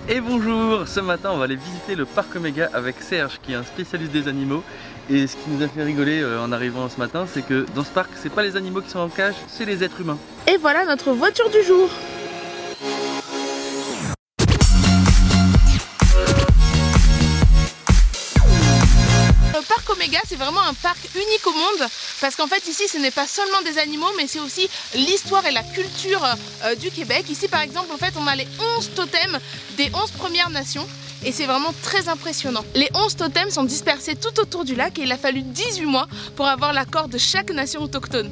Et bonjour, ce matin on va aller visiter le parc Oméga avec Serge qui est un spécialiste des animaux. Et ce qui nous a fait rigoler en arrivant ce matin, c'est que dans ce parc, c'est pas les animaux qui sont en cage, c'est les êtres humains. Et voilà notre voiture du jour. Le parc Oméga, c'est vraiment un parc unique au monde parce qu'en fait ici ce n'est pas seulement des animaux mais c'est aussi l'histoire et la culture du Québec. Ici par exemple en fait on a les 11 totems des 11 Premières Nations et c'est vraiment très impressionnant. Les 11 totems sont dispersés tout autour du lac et il a fallu 18 mois pour avoir l'accord de chaque nation autochtone.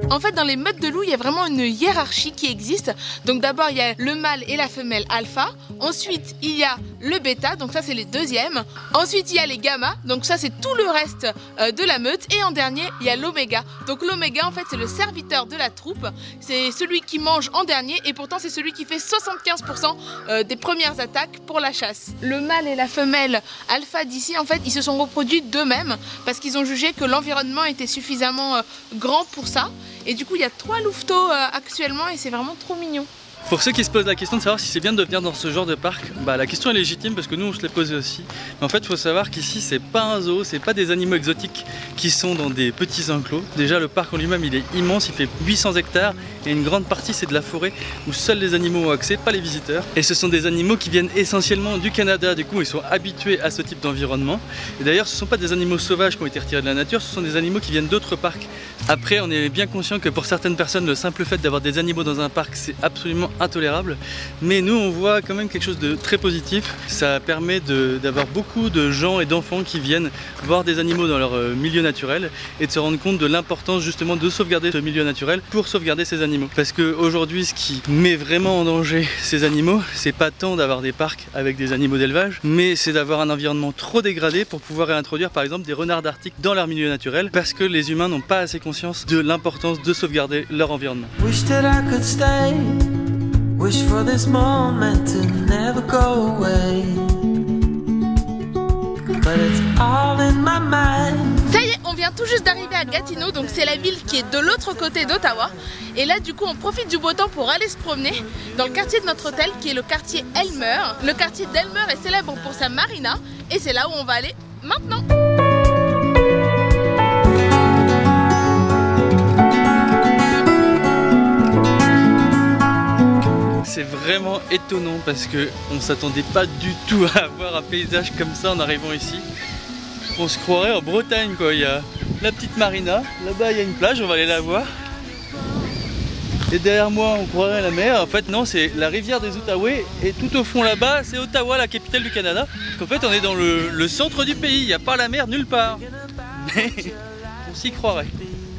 En fait, dans les meutes de loups, il y a vraiment une hiérarchie qui existe. Donc d'abord, il y a le mâle et la femelle alpha. Ensuite, il y a le bêta, donc ça c'est les deuxièmes. Ensuite, il y a les gamma, donc ça c'est tout le reste de la meute. Et en dernier, il y a l'oméga. Donc l'oméga, en fait, c'est le serviteur de la troupe. C'est celui qui mange en dernier et pourtant c'est celui qui fait 75% des premières attaques pour la chasse. Le mâle et la femelle alpha d'ici, en fait, ils se sont reproduits d'eux-mêmes parce qu'ils ont jugé que l'environnement était suffisamment grand pour ça. Et du coup il y a 3 louveteaux actuellement et c'est vraiment trop mignon. Pour ceux qui se posent la question de savoir si c'est bien de venir dans ce genre de parc, la question est légitime parce que nous on se l'est posé aussi. Mais en fait il faut savoir qu'ici c'est pas un zoo, c'est pas des animaux exotiques qui sont dans des petits enclos. Déjà le parc en lui-même il est immense, il fait 800 hectares et une grande partie c'est de la forêt où seuls les animaux ont accès, pas les visiteurs. Et ce sont des animaux qui viennent essentiellement du Canada, du coup ils sont habitués à ce type d'environnement. Et d'ailleurs ce ne sont pas des animaux sauvages qui ont été retirés de la nature, ce sont des animaux qui viennent d'autres parcs. Après on est bien conscient que pour certaines personnes le simple fait d'avoir des animaux dans un parc c'est absolument intolérable, mais nous on voit quand même quelque chose de très positif. Ça permet d'avoir beaucoup de gens et d'enfants qui viennent voir des animaux dans leur milieu naturel et de se rendre compte de l'importance justement de sauvegarder ce milieu naturel pour sauvegarder ces animaux. Parce qu'aujourd'hui ce qui met vraiment en danger ces animaux, c'est pas tant d'avoir des parcs avec des animaux d'élevage, mais c'est d'avoir un environnement trop dégradé pour pouvoir réintroduire par exemple des renards d'Arctique dans leur milieu naturel, parce que les humains n'ont pas assez conscience de l'importance de sauvegarder leur environnement. Wish for this moment to never go away. But it's all in my mind. Ça y est, on vient tout juste d'arriver à Gatineau, donc c'est la ville qui est de l'autre côté d'Ottawa. Et là du coup on profite du beau temps pour aller se promener dans le quartier de notre hôtel qui est le quartier Elmer. Le quartier d'Elmer est célèbre pour sa marina et c'est là où on va aller maintenant. C'est vraiment étonnant parce que on s'attendait pas du tout à avoir un paysage comme ça en arrivant ici. On se croirait en Bretagne quoi, il y a la petite marina, là-bas il y a une plage, on va aller la voir. Et derrière moi on croirait la mer, en fait non c'est la rivière des Outaouais et tout au fond là-bas c'est Ottawa, la capitale du Canada. Parce qu'en fait on est dans le centre du pays, il n'y a pas la mer nulle part. Mais on s'y croirait.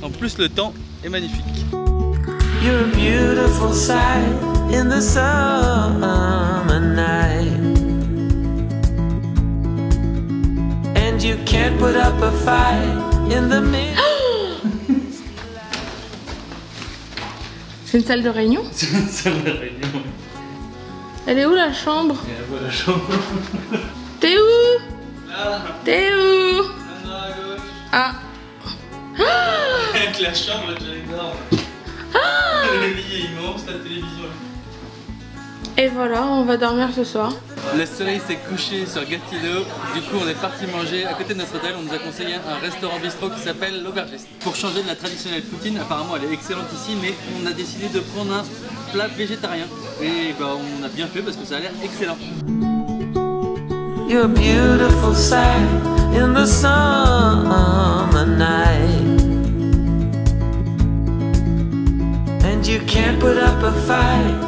En plus le temps est magnifique. You're a beautiful sight in the summer night, and you can't put up a fight in the middle. C'est une salle de réunion? C'est une salle de réunion. Elle est où la chambre? Et là, voilà la chambre. T'es où? Là. T'es où? Là, à gauche. Ah. Avec la chambre déjà énorme. Le lit est immense, la télévision. Et voilà, on va dormir ce soir. Le soleil s'est couché sur Gatineau, du coup on est parti manger à côté de notre hôtel. On nous a conseillé un restaurant bistrot qui s'appelle l'Aubergiste. Pour changer de la traditionnelle poutine, apparemment elle est excellente ici, mais on a décidé de prendre un plat végétarien. Et on a bien fait parce que ça a l'air excellent. You're a beautiful sight in the summer night, and you can't put up a fight.